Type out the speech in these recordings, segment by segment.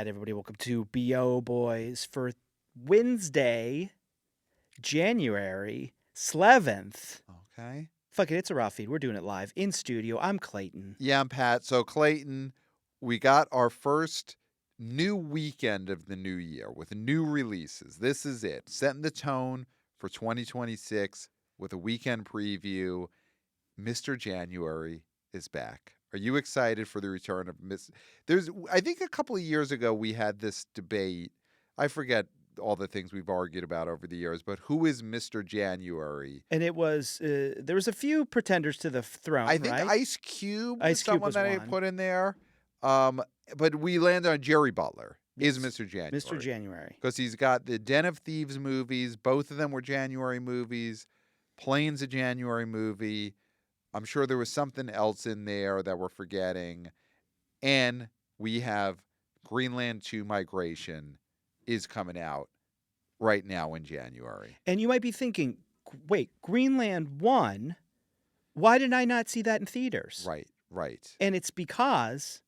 right, everybody, welcome to BO Boys for Wednesday, January 11th. Okay. Fuck it, it's a raw feed. We're doing it live in studio. I'm Clayton. Yeah, I'm Pat. So, Clayton, we got our first new weekend of the new year with new releases. This is it, setting the tone for 2026 with a weekend preview. Mr. January is back. Are you excited for the return of I think a couple of years ago we had this debate. I forget all the things we've argued about over the years, but who is Mr. January? And it was, there was a few pretenders to the throne, I think right? Ice Cube was Ice Cube someone was that I one. put in there. But we landed on Jerry Butler Yes. is Mr. January. Mr. January. Because he's got the Den of Thieves movies. Both of them were January movies. Plane's a January movie. I'm sure there was something else in there that we're forgetting. And we have Greenland 2 Migration is coming out right now in January. And you might be thinking, wait, Greenland 1, why did I not see that in theaters? Right. And it's because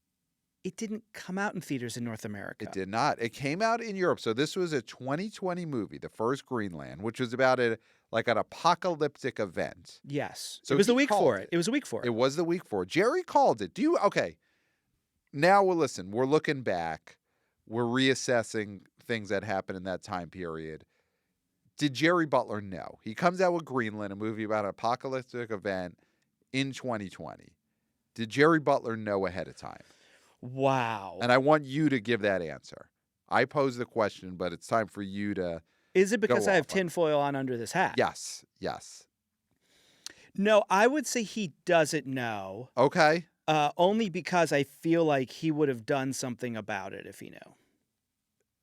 it didn't come out in theaters in North America. It did not. It came out in Europe. So this was a 2020 movie, the first Greenland, which was about an apocalyptic event. Yes. So it was the he week called for it. it. It was a week for it. It was the week for it. Jerry called it. Okay. Now we're looking back. We're reassessing things that happened in that time period. Did Jerry Butler know? He comes out with Greenland, a movie about an apocalyptic event in 2020. Did Jerry Butler know ahead of time? Wow. And I want you to give that answer. I posed the question, but it's time for you to. Is it because go I have off on it. tinfoil on under this hat? Yes. No, I would say he doesn't know. Okay. Only because I feel like he would have done something about it if he knew.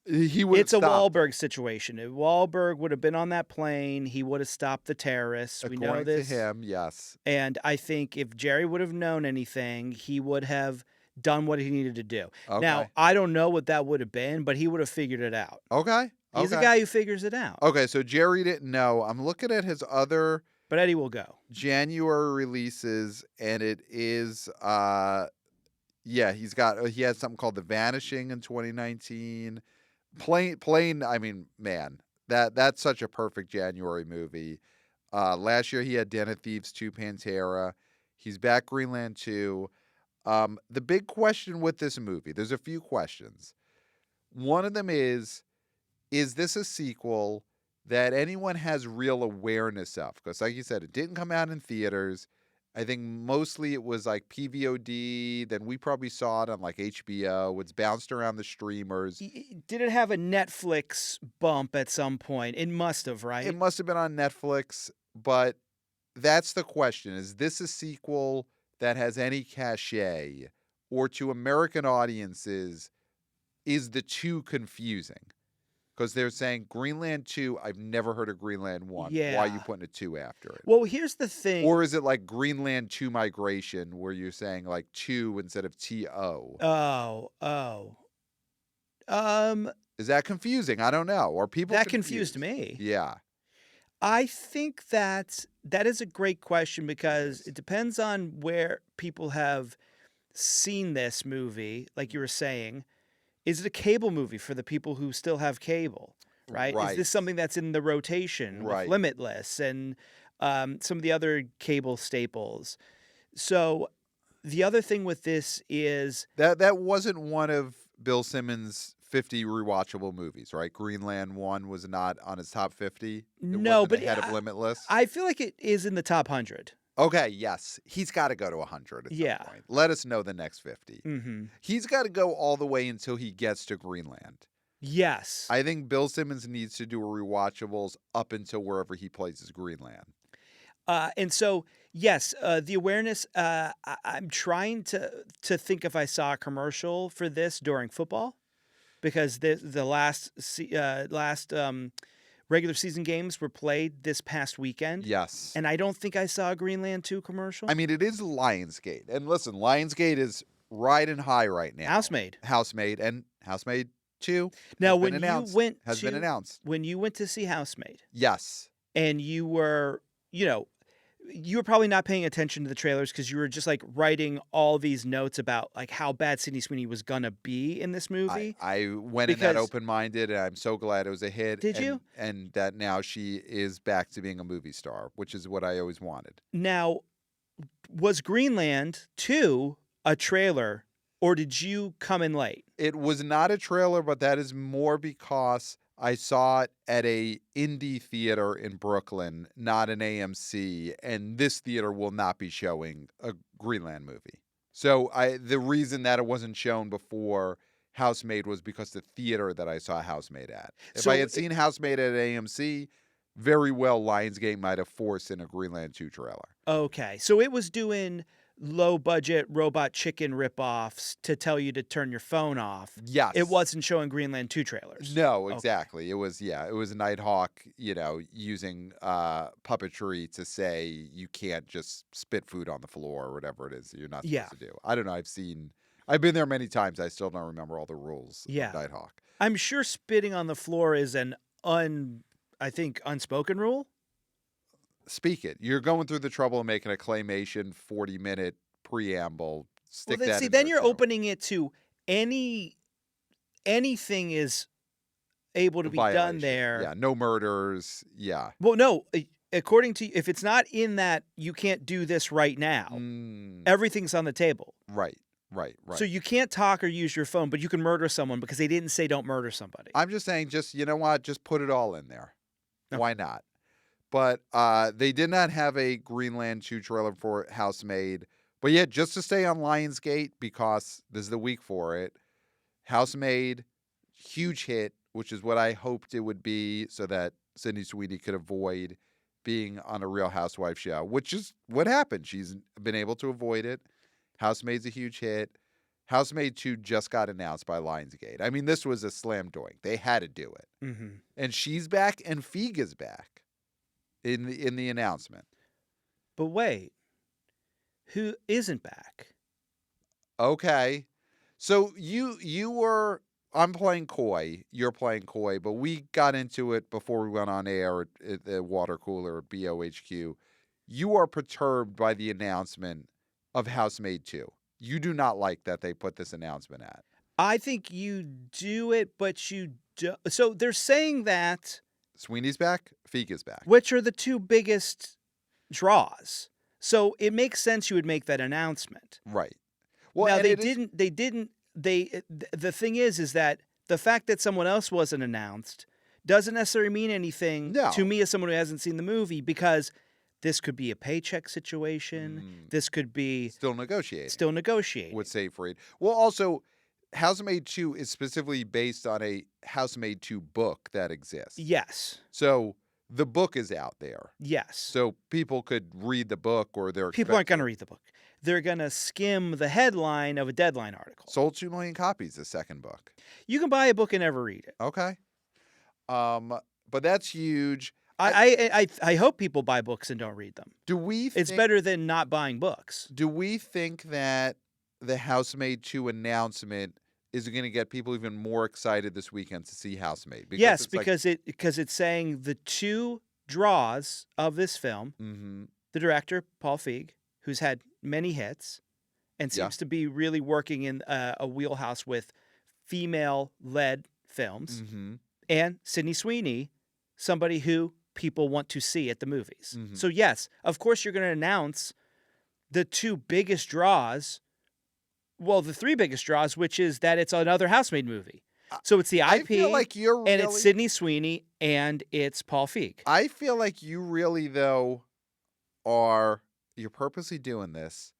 He would. It's a Wahlberg situation. If Wahlberg would have been on that plane, he would have stopped the terrorists. We know this. According to him, yes. And I think if Jerry would have known anything, he would have done what he needed to do. Okay. Now, I don't know what that would have been, but he would have figured it out. Okay. He's a guy who figures it out. Okay, so Jerry didn't know. I'm looking at his other But Eddie will go. January releases, and it is he had something called The Vanishing in 2019. Plane, I mean, man, that's such a perfect January movie. Last year he had Den of Thieves 2 Pantera. He's back Greenland 2. The big question with this movie, there's a few questions. One of them is this a sequel that anyone has real awareness of? Because like you said, it didn't come out in theaters. I think mostly it was like PVOD. Then we probably saw it on like HBO. It's bounced around the streamers. Did it have a Netflix bump at some point? It must have, right? It must have been on Netflix. But that's the question. Is this a sequel that has any cachet? Or to American audiences, is the 2 confusing? Because they're saying Greenland 2, I've never heard of Greenland 1. Yeah. Why are you putting a 2 after it? Well, here's the thing. Or is it like Greenland 2 Migration, where you're saying like 2 instead of TO? Is that confusing? I don't know. Or people that confused? confused me. Yeah. I think that is a great question because it depends on where people have seen this movie, like you were saying. Is it a cable movie for the people who still have cable, right? Is this something that's in the rotation with Limitless and some of the other cable staples? So the other thing with this is... That wasn't one of Bill Simmons' 50 rewatchable movies, right? Greenland 1 was not on his top 50? No, but ahead of Limitless? I feel like it is in the top 100. Okay, yes. He's got to go to 100 at some point. Let us know the next 50. Mm-hmm. He's got to go all the way until he gets to Greenland. Yes. I think Bill Simmons needs to do rewatchables up until wherever he places Greenland. And so, yes, the awareness, I'm trying to think if I saw a commercial for this during football because the last regular season games were played this past weekend. Yes. And I don't think I saw a Greenland 2 commercial. I mean, it is Lionsgate. And listen, Lionsgate is riding high right now. Handmaid. And Handmaid 2 now, been announced. When you went to see Handmaid. Yes. And you were, you were probably not paying attention to the trailers because you were just like writing all these notes about like how bad Sydney Sweeney was gonna be in this movie. I went in that Because open-minded, and I'm so glad it was a hit. did you? And that now she is back to being a movie star, which is what I always wanted. Now, was Greenland 2 a trailer, or did you come in late? It was not a trailer, but that is more because I saw it at a indie theater in Brooklyn, not an AMC, and this theater will not be showing a Greenland movie. So the reason that it wasn't shown before Housemaid was because the theater that I saw Housemaid at. If I had seen Housemaid at AMC, very well Lionsgate might have forced in a Greenland 2 trailer. Okay, so it was doing low-budget Robot Chicken ripoffs to tell you to turn your phone off. Yes. It wasn't showing Greenland 2 trailers. No, exactly. Okay. It was Nighthawk, using puppetry to say you can't just spit food on the floor or whatever it is you're not supposed to do. I don't know. I've been there many times. I still don't remember all the rules of Nighthawk. I'm sure spitting on the floor is an unspoken rule. Speak it. You're going through the trouble of making a claymation 40-minute preamble. Then you're opening it to anything is able to be done there. Yeah, no murders. Yeah. Well, no, according to if it's not in that you can't do this right now. Everything's on the table. Right. So you can't talk or use your phone, but you can murder someone because they didn't say don't murder somebody. I'm just saying, you know what? Just put it all in there. No. Why not? But they did not have a Greenland 2 trailer for Housemaid. But yeah, just to stay on Lionsgate, because this is the week for it, Housemaid, huge hit, which is what I hoped it would be so that Sydney Sweeney could avoid being on a Real Housewife show, which is what happened. She's been able to avoid it. Housemaid's a huge hit. Housemaid 2 just got announced by Lionsgate. I mean, this was a slam dunk. They had to do it. Mm-hmm. And she's back, and Figa's back in the announcement. But wait, who isn't back? Okay. So I'm playing coy, you're playing coy, but we got into it before we went on air at the water cooler at BOHQ. You are perturbed by the announcement of Housemaid 2. You do not like that they put this announcement at. I think you do it, but you do. So they're saying that Sweeney's back, Figa's back. Which are the two biggest draws. So it makes sense you would make that announcement. Right. Well, now the thing is that the fact that someone else wasn't announced doesn't necessarily mean anything to me as someone who hasn't seen the movie, because this could be a paycheck situation. This could be still negotiating with Safe Read. Well, also, Housemaid 2 is specifically based on a Housemaid 2 book that exists. Yes. So the book is out there. Yes. So people could read the book, or people aren't going to read the book. They're going to skim the headline of a Deadline article. Sold 2 million copies, the second book. You can buy a book and never read it. Okay. But that's huge. I hope people buy books and don't read them. It's better than not buying books. Do we think that the Housemaid 2 announcement is going to get people even more excited this weekend to see Housemaid? Yes, because it's saying the two draws of this film, the director, Paul Feig, who's had many hits and seems to be really working in a wheelhouse with female-led films, and Sydney Sweeney, somebody who people want to see at the movies. So yes, of course you're going to announce the two biggest draws. Well, the three biggest draws, which is that it's another Housemaid movie. So it's the IP, I feel like and it's Sydney Sweeney, and it's Paul Feig. I feel like you really, though, you're purposely doing this.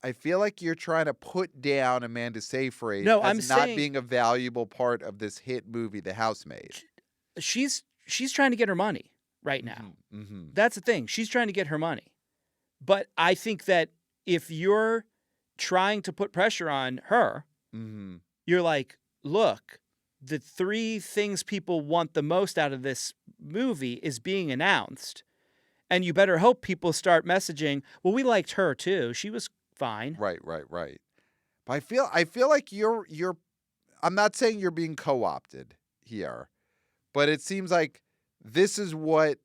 I feel like you're trying to put down Amanda Seyfried as not being a valuable part of this hit movie, The Housemaid. She's trying to get her money right now. That's the thing. She's trying to get her money. But I think that if you're trying to put pressure on her, you're like, look, the three things people want the most out of this movie is being announced. And you better hope people start messaging, well, we liked her too. She was fine. Right. But I feel like you're I'm not saying you're being co-opted here, but it seems like this is what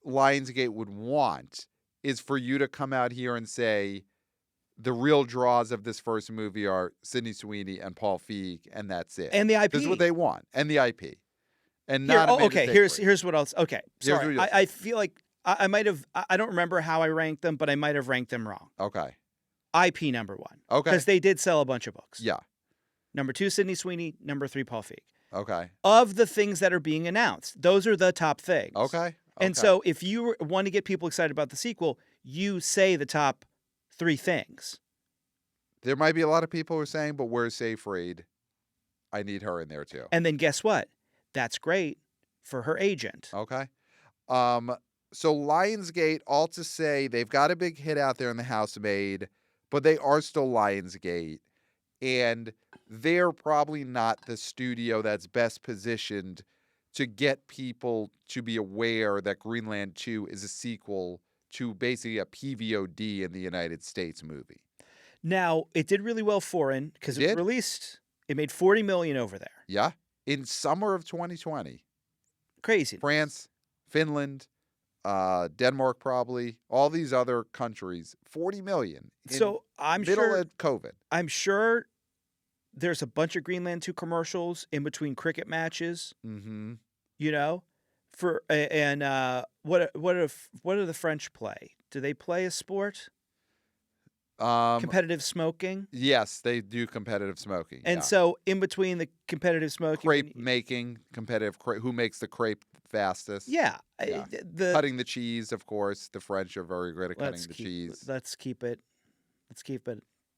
Lionsgate would want is for you to come out here and say the real draws of this first movie are Sydney Sweeney and Paul Feig, and that's it. And the IP. This is what they want, and the IP, and Here, not Amanda okay. Seyfried. Here's what else. Okay, Here's sorry. what I feel like I might have. I don't remember how I ranked them, but I might have ranked them wrong. Okay. IP number 1. Okay. Because they did sell a bunch of books. Yeah. Number 2, Sydney Sweeney. Number 3, Paul Feig. Okay. Of the things that are being announced, those are the top things. Okay. And so if you want to get people excited about the sequel, you say the top 3 things. There might be a lot of people who are saying, but where's Seyfried? I need her in there too. And then guess what? That's great for her agent. Okay. So Lionsgate, all to say, they've got a big hit out there in the Handmaid, but they are still Lionsgate. And they're probably not the studio that's best positioned to get people to be aware that Greenland 2 is a sequel to basically a PVOD in the United States movie. Now, it did really well foreign because it was released. It made $40 million over there. Yeah. In summer of 2020. Crazy. France, Finland, Denmark, probably all these other countries, 40 million. So I'm middle sure of COVID. I'm sure there's a bunch of Greenland 2 commercials in between cricket matches. Mm-hmm. You know, what do the French play? Do they play a sport? Competitive smoking. Yes, they do competitive smoking. And so in between the competitive smoking, crepe making, competitive crepe. Who makes the crepe fastest? Yeah. Cutting the cheese, of course. The French are very great at cutting the cheese. Let's keep it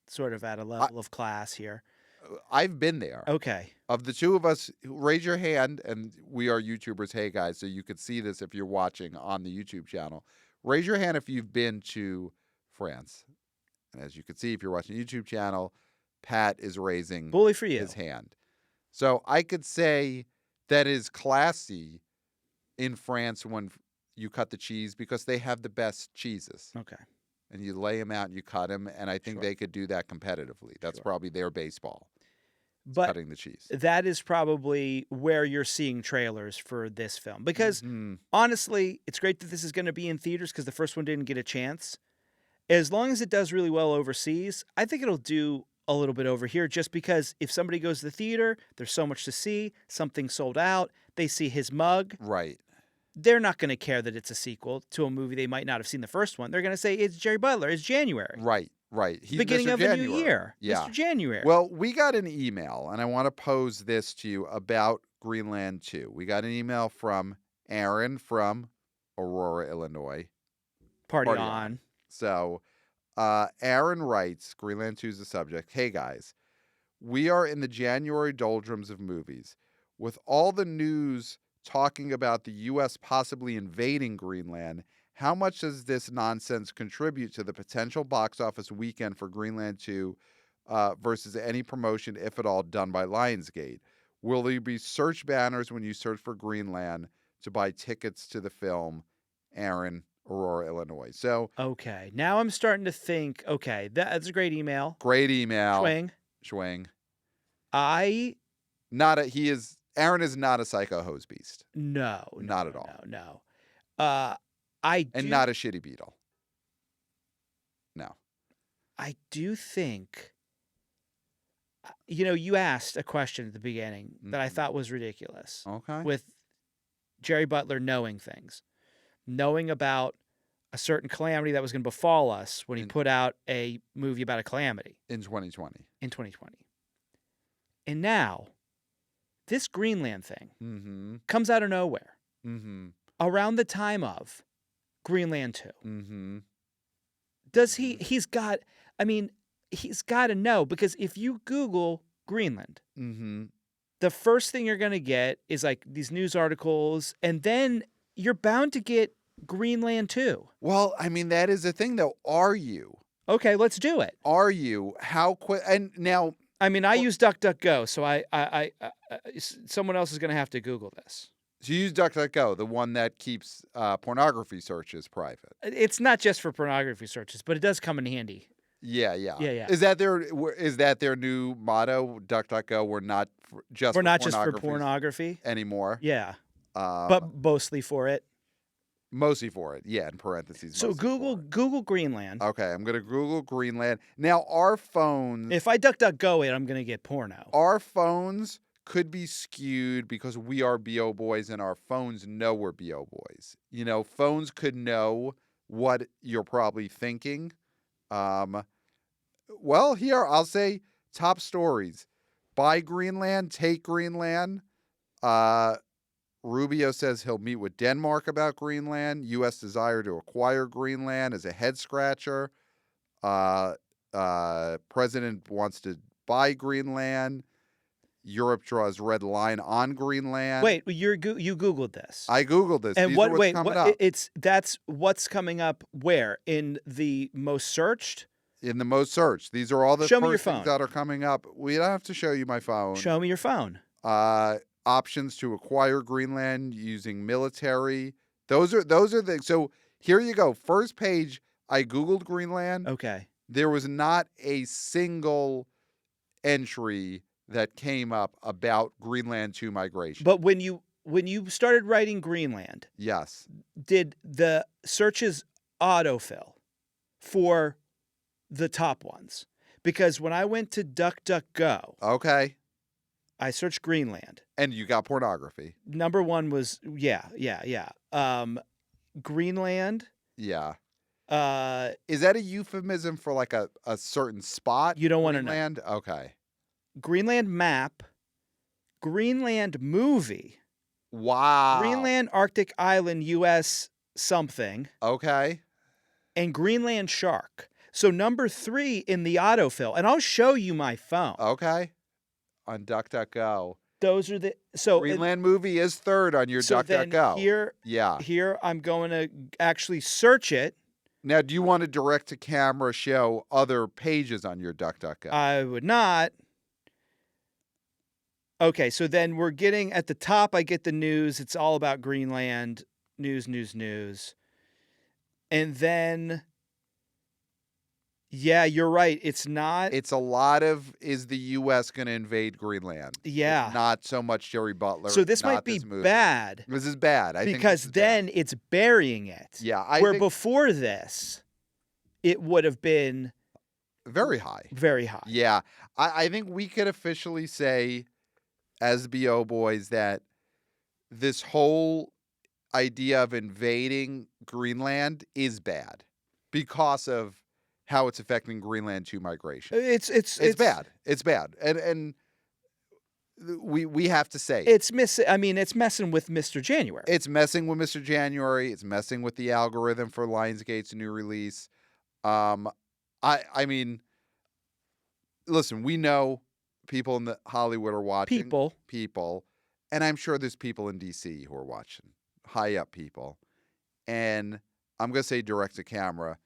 sort of at a level of class here. I've been there. Okay. Of the two of us, raise your hand, and we are YouTubers. Hey, guys, so you could see this if you're watching on the YouTube channel. Raise your hand if you've been to France. And as you can see, if you're watching the YouTube channel, Pat is raising Bully for you. his hand. So I could say that is classy in France when you cut the cheese because they have the best cheeses. Okay. And you lay them out and you cut them, and I think they could do that competitively. That's probably their baseball, cutting the cheese. That is probably where you're seeing trailers for this film. Because, honestly, it's great that this is going to be in theaters because the first one didn't get a chance. As long as it does really well overseas, I think it'll do a little bit over here just because if somebody goes to the theater, there's so much to see, something sold out, they see his mug. Right. They're not going to care that it's a sequel to a movie they might not have seen the first one. They're going to say, it's Gerard Butler, it's January. Right. He's beginning Mr. of January. a new year. Yeah. Mr. January. Well, we got an email, and I want to pose this to you about Greenland 2. We got an email from Aaron from Aurora, Illinois. Party on. So, Aaron writes, Greenland 2 is the subject. Hey, guys, we are in the January doldrums of movies. With all the news talking about the U.S. possibly invading Greenland, how much does this nonsense contribute to the potential box office weekend for Greenland 2 versus any promotion, if at all, done by Lionsgate? Will there be search banners when you search for Greenland to buy tickets to the film? Aaron, Aurora, Illinois. So okay, now I'm starting to think. Okay, that's a great email. Great email. Schwing. Aaron is not a psycho hose beast. No, not at all. No. Not a shitty beetle. No. I do think. You asked a question at the beginning that I thought was ridiculous. Okay. With Gerard Butler knowing things. Knowing about a certain calamity that was going to befall us when he put out a movie about a calamity. In 2020. And now, this Greenland thing comes out of nowhere. Around the time of Greenland 2. Does he's got to know, because if you Google Greenland, the first thing you're going to get is like these news articles, and then you're bound to get Greenland 2. Well, that is the thing, though. Are you? Okay, let's do it. Are you? How quick? And now, I use DuckDuckGo, so I someone else is going to have to Google this. So you use DuckDuckGo, the one that keeps pornography searches private. It's not just for pornography searches, but it does come in handy. Yeah. Yeah. Is that their new motto? DuckDuckGo, we're not just for pornography pornography anymore. Yeah, but mostly for it. Mostly for it. Yeah, in parentheses. So mostly for it. Google Greenland. Okay, I'm going to Google Greenland. Now, our phones If I DuckDuckGo it, I'm gonna get porno. could be skewed because we are BO boys and our phones know we're BO boys. You know, phones could know what you're probably thinking. Well, here I'll say top stories. Buy Greenland, take Greenland. Rubio says he'll meet with Denmark about Greenland. U.S. desire to acquire Greenland as a head scratcher. President wants to buy Greenland. Europe draws red line on Greenland. Wait, you Googled this. I Googled this. And These what? are what's Wait, coming what? up. That's what's coming up. Where in the most searched? In the most searched. These are all the Show me your first things phone. that are coming up. We don't have to show you my phone. Show me your phone. Options to acquire Greenland using military. Those are the. So here you go. First page. I Googled Greenland. Okay. There was not a single entry that came up about Greenland to migration. But when you started writing Greenland, Yes. did the searches autofill for the top ones? Because when I went to DuckDuckGo, Okay. I searched Greenland. And you got pornography. Number one was Greenland. Yeah. Uh, Is that a euphemism for like a certain spot? You don't wanna know. Greenland? Okay. Greenland map, Greenland movie, Wow. Greenland Arctic Island U.S. something, Okay. and Greenland shark. So number 3 in the autofill, and I'll show you my phone. Okay. On DuckDuckGo. Those are the Greenland movie is third on your so then DuckDuckGo. here I'm going to actually search it. Now, do you want to direct to camera show other pages on your DuckDuckGo? I would not. Okay, so then we're getting at the top. I get the news. It's all about Greenland. News. And then, yeah, you're right. It's not. It's a lot of, is the U.S. going to invade Greenland? Yeah. It's not so much Gerard Butler. So this not might be this movie. bad. This is bad. I think Because this is then bad. it's burying it. Yeah. Where before this, it would have been very high. very high. Yeah. I think we could officially say, as BO boys, that this whole idea of invading Greenland is bad because of how it's affecting Greenland to migration. It's bad. It's bad. And we have to say it's messing with Mr. January. it's messing with Mr. January. It's messing with the algorithm for Lionsgate's new release. I mean, listen, we know people in the Hollywood are watching. People. And I'm sure there's people in DC who are watching. High up people. And I'm going to say direct to camera.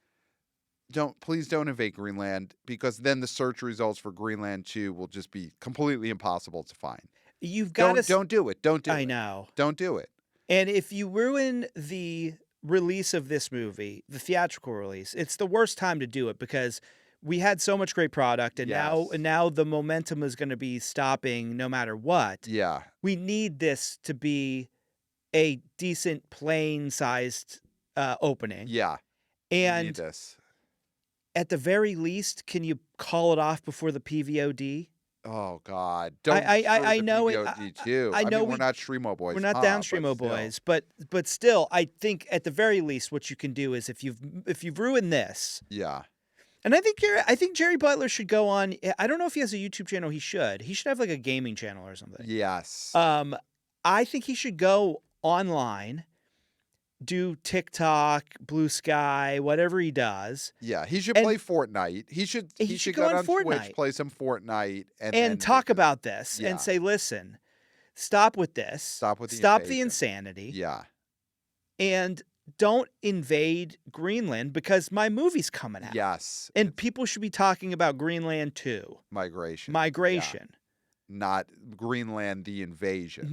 Please don't invade Greenland, because then the search results for Greenland 2 will just be completely impossible to find. You've got to Don't do it. Don't do it. I know. Don't do it. And if you ruin the release of this movie, the theatrical release, it's the worst time to do it, because we had so much great product, and now the momentum is going to be stopping no matter what. Yeah. We need this to be a decent plane-sized opening. Yeah. We And need this. at the very least, can you call it off before the PVOD? Oh God! Don't. I know it. PVOD too. I know mean, we're not Streamo boys. We're not downstreamo boys, but still, I think at the very least, what you can do is if you've ruined this, Yeah. and I think Jerry Butler should go on. I don't know if he has a YouTube channel. He should have like a gaming channel or something. Yes. I think he should go online, do TikTok, Blue Sky, whatever he does. Yeah, he should play Fortnite. He should go get on on Fortnite. Twitch, play some Fortnite, and And talk about this Yeah. and say, listen, stop with this. Stop with the the invasion. insanity. Yeah. And don't invade Greenland, because my movie's coming out. Yes. And people should be talking about Greenland too. Migration. Migration. Not Greenland, the invasion.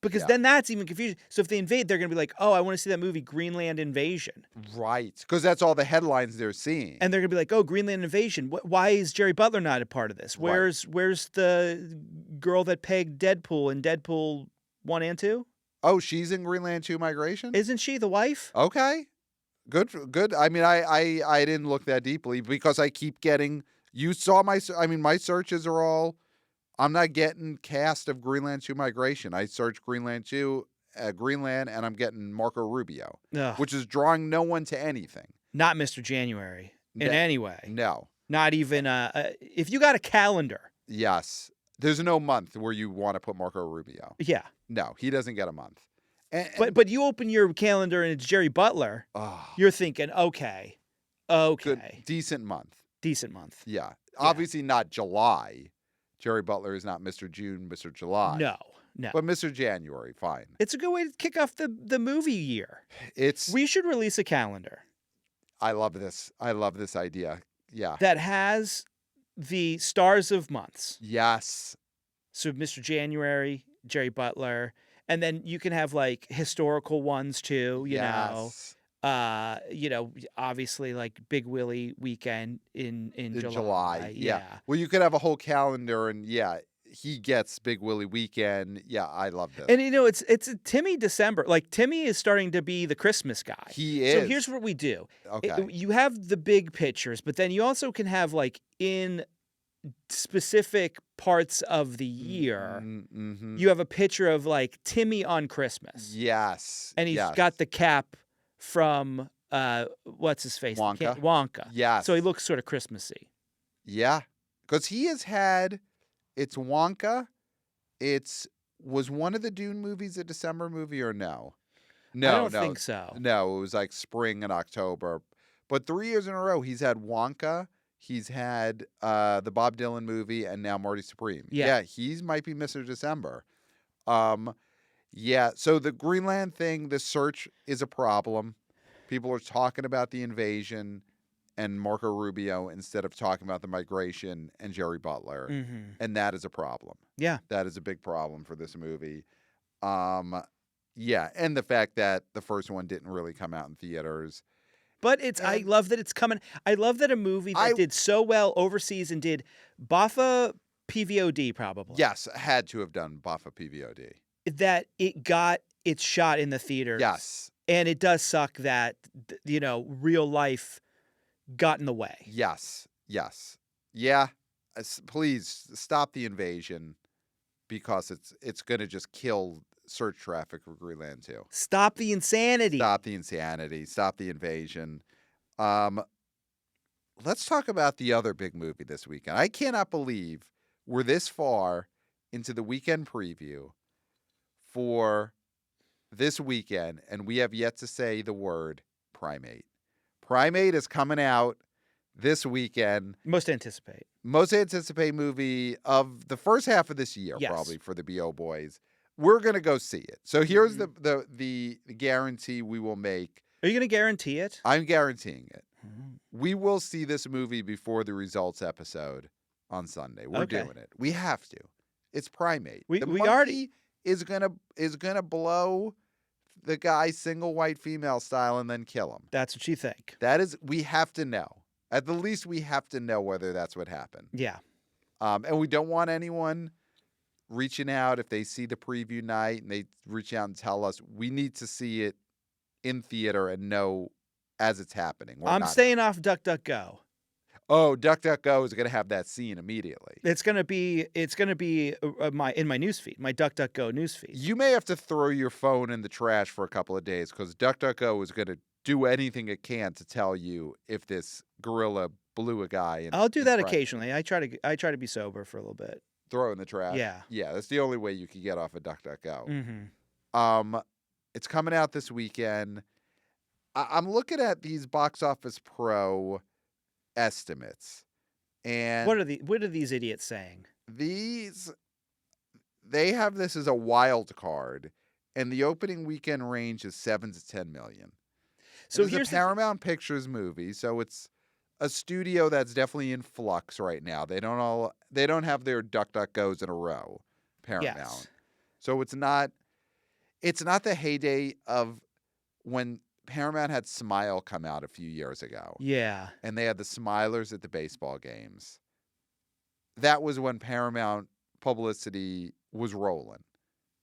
Because Yeah. then that's even confusing. So if they invade, they're going to be like, oh, I want to see that movie, Greenland Invasion. Right. Because that's all the headlines they're seeing. And they're going to be like, oh, Greenland Invasion. Why is Jerry Butler not a part of this? Where's the girl that pegged Deadpool in Deadpool 1 and 2? Oh, she's in Greenland 2 Migration? Isn't she the wife? Okay. Good. I mean, I didn't look that deeply because I keep getting, you saw my searches are all, I'm not getting cast of Greenland 2 Migration. I searched Greenland 2, Greenland, and I'm getting Marco Rubio, Ugh, which is drawing no one to anything. not Mr. January in No. any way. No. Not even if you got a calendar. Yes. There's no month where you want to put Marco Rubio. Yeah. No, he doesn't get a month. But you open your calendar and it's Jerry Butler. Oh, You're thinking, okay. good, decent month. Decent month. Yeah. Obviously not July. Jerry Butler is not Mr. June, Mr. July. No. But Mr. January, fine. It's a good way to kick off the movie year. We should release a calendar. I love this. I love this idea. Yeah. That has the stars of months. Yes. So Mr. January, Jerry Butler, and then you can have like historical ones too, you know. Obviously like Big Willie weekend in July. Yeah. Well, you could have a whole calendar and he gets Big Willie weekend. Yeah, I love this. And it's a Timmy December. Like Timmy is starting to be the Christmas guy. He is. So here's what we do. Okay. You have the big pictures, but then you also can have like in specific parts of the year, you have a picture of like Timmy on Christmas. Yes. And he's got the cap from what's his face? Wonka. Yes. So he looks sort of Christmassy. Yeah. Because he has had, it's Wonka. Was one of the Dune movies a December movie or no? No, I don't think so. No, it was like spring and October. But 3 years in a row, he's had Wonka. He's had the Bob Dylan movie and now Marty Supreme. Yeah, he might be Mr. December. So the Greenland thing, the search is a problem. People are talking about the invasion and Marco Rubio instead of talking about the migration and Jerry Butler. And that is a problem. Yeah. That is a big problem for this movie. And the fact that the first one didn't really come out in theaters. But I love that it's coming. I love that a movie that did so well overseas and did BAFTA PVOD probably. Yes, had to have done BAFTA PVOD. That it got its shot in the theaters. Yes. And it does suck that, real life got in the way. Yes. Yeah. Please stop the invasion because it's going to just kill search traffic for Greenland 2. Stop the insanity. Stop the insanity. Stop the invasion. Let's talk about the other big movie this weekend. I cannot believe we're this far into the weekend preview for this weekend, and we have yet to say the word Primate. Primate is coming out this weekend. Most anticipated movie of the first half of this year, probably for the BO boys. We're gonna go see it. So here's the guarantee we will make. Are you gonna guarantee it? I'm guaranteeing it. We will see this movie before the results episode on Sunday. We're doing it. We have to. It's Primate. We monkey already is gonna blow the guy single white female style and then kill him. That's what you think. We have to know. At the least, we have to know whether that's what happened. Yeah. And we don't want anyone reaching out if they see the preview night and they reach out and tell us. We need to see it in theater and know as it's happening. I'm staying off DuckDuckGo. Oh, DuckDuckGo is going to have that scene immediately. It's going to be in my newsfeed, my DuckDuckGo newsfeed. You may have to throw your phone in the trash for a couple of days because DuckDuckGo is going to do anything it can to tell you if this gorilla blew a guy. I'll do that occasionally. I try to be sober for a little bit. Throw it in the trash. Yeah. That's the only way you can get off of DuckDuckGo. It's coming out this weekend. I'm looking at these Box Office Pro estimates, and what are these idiots saying? They have this as a wild card, and the opening weekend range is 7 to 10 million. So here's a Paramount Pictures movie, so it's a studio that's definitely in flux right now. They don't have their DuckDuckGos in a row. Paramount. Yes. So it's not the heyday of when Paramount had Smile come out a few years ago. Yeah. And they had the Smilers at the baseball games. That was when Paramount publicity was rolling.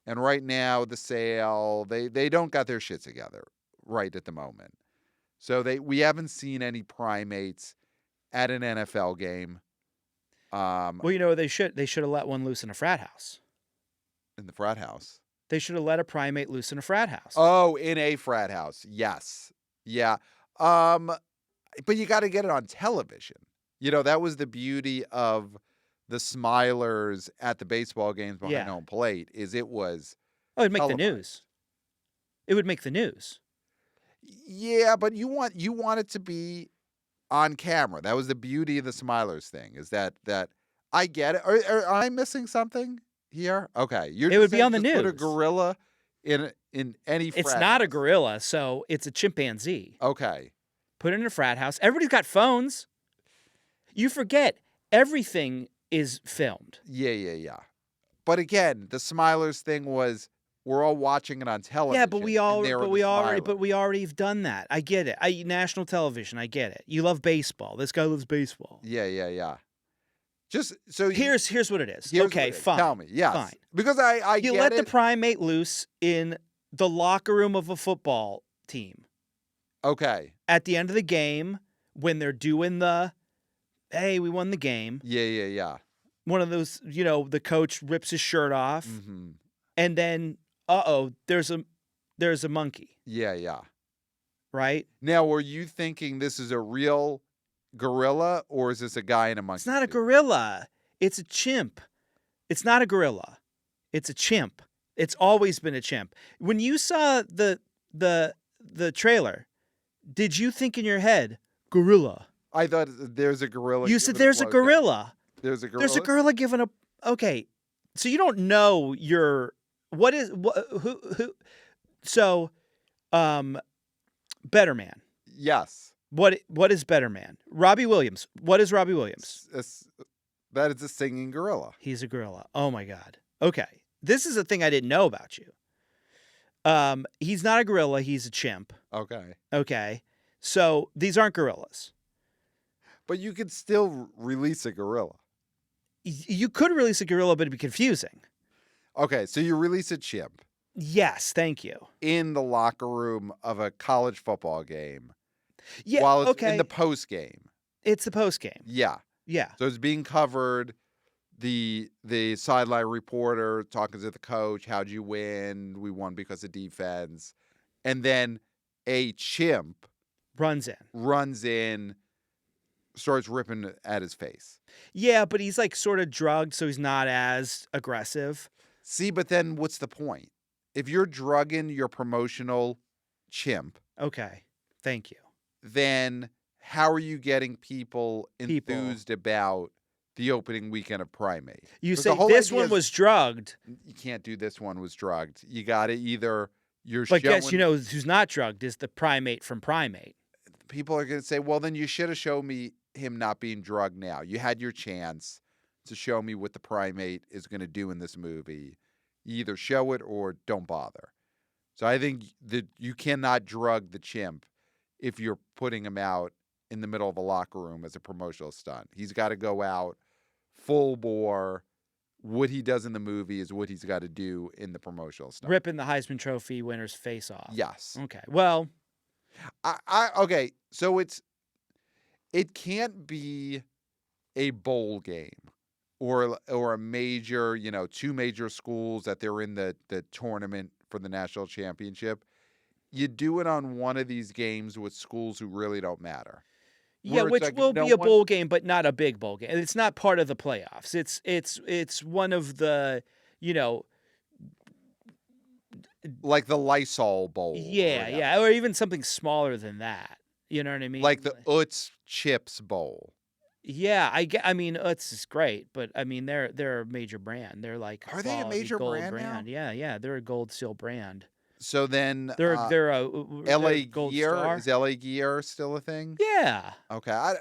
And right now, the sale, they don't got their shit together right at the moment. So we haven't seen any primates at an NFL game. Well, they should have let one loose in a frat house. In the frat house. They should have let a primate loose in a frat house. Oh, in a frat house. Yes. Yeah. But you got to get it on television. That was the beauty of the Smilers at the baseball games behind home plate, is it was Oh, it'd make televised. the news. It would make the news. Yeah, but you want it to be on camera. That was the beauty of the Smilers thing, is that I get it. Are I missing something here? Okay. It would be on the just put a news. gorilla in any frat It's not a house. gorilla, so it's a chimpanzee. Okay. Put it in a frat house. Everybody's got phones. You forget everything is filmed. Yeah. But again, the Smilers thing was we're all watching it on television. Yeah, but we Smilers. already have done that. I get it. National television. I get it. You love baseball. This guy loves baseball. Yeah. Just so Here's what it is. here's Okay, what it is. fine. Tell me, yes, Fine. because I You get let it. the primate loose in the locker room of a football team Okay. at the end of the game when they're doing the, hey, we won the game. Yeah. One of those, the coach rips his shirt off, Mm-hmm. and then, there's a monkey, Yeah. right? Now, were you thinking this is a real gorilla, or is this a guy in a monkey It's not a suit? gorilla. It's a chimp. It's not a gorilla. It's a chimp. It's always been a chimp. When you saw the trailer, did you think in your head, gorilla? I thought there's a gorilla. You said giving there's a blowjob. gorilla. There's a gorilla. There's a gorilla giving a. Okay, so you don't know who. So, Better Man. Yes. What is Better Man? Robbie Williams. What is Robbie Williams? That is a singing gorilla. He's a gorilla. Oh my God. Okay, this is a thing I didn't know about you. He's not a gorilla. He's a chimp. Okay. Okay, so these aren't gorillas. But you could still release a gorilla. You could release a gorilla, but it'd be confusing. Okay, so you release a chimp Yes, thank you. in the locker room of a college football game Yeah, while it's okay. in the post game. It's the post game. Yeah. Yeah. So it's being covered. The sideline reporter talking to the coach. How'd you win? We won because of defense. And then a chimp Runs in. starts ripping at his face. Yeah, but he's like sort of drugged, so he's not as aggressive. See, but then what's the point? If you're drugging your promotional chimp, Okay. Thank you. then how are you getting people enthused about the opening weekend of Primate? You 'Cause say the whole this idea one is- was drugged, You can't do this one was drugged. You got to either you're but showing. guess who's not drugged is the primate from Primate. People are going to say, well, then you should have shown me him not being drugged now. You had your chance to show me what the Primate is going to do in this movie. You either show it or don't bother. So I think that you cannot drug the chimp if you're putting him out in the middle of a locker room as a promotional stunt. He's got to go out full bore. What he does in the movie is what he's got to do in the promotional stunt. Ripping the Heisman Trophy winner's face off. Yes. Okay. Well, Okay. So it can't be a bowl game or a major, two major schools that they're in the tournament for the national championship. You do it on one of these games with schools who really don't matter. yeah, Where it's which like, will no be a one- bowl game, but not a big bowl game. It's not part of the playoffs. It's one of the, Like the Lysol Bowl. or whatever. or even something smaller than that. You know what I mean? Like the Utz Chips Bowl. Yeah, I mean, Utz is great, but I mean, they're a major brand. They're like Are they a quality major gold brand now? Yeah, they're a gold seal brand. So then They're LA a gold Gear, star. is LA Gear still a thing? Yeah, Okay.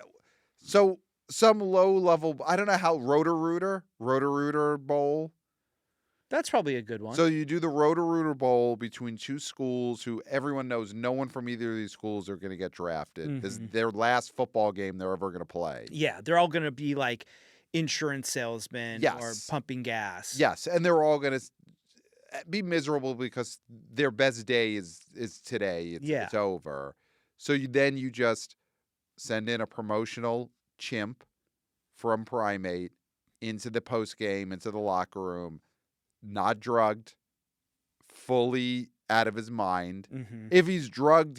So some low level, I don't know how, Roto-Rooter Bowl. that's probably a good one. So you do the Roto-Rooter Bowl between two schools who everyone knows no one from either of these schools are going to get drafted. This is their last football game they're ever going to play. yeah, they're all going to be like insurance salesmen or Yes. pumping gas. Yes, and they're all going to be miserable because their best day is today. Yeah. It's over. So you just send in a promotional chimp from Primate into the post game, into the locker room, not drugged, fully out of his mind. Mm-hmm. If he's drugged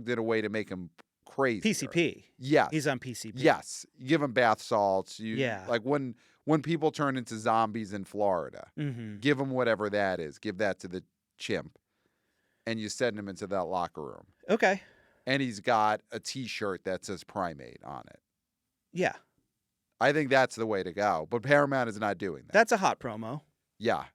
in a way to make him crazy. PCP. Yes. He's on PCP. Yes. You give him bath salts. Yeah. Like when people turn into zombies in Florida, give them whatever that is. Give that to the chimp. And you send him into that locker room. Okay. And he's got a T-shirt that says Primate on it. Yeah. I think that's the way to go. But Paramount is not doing that. That's a hot promo. Yeah.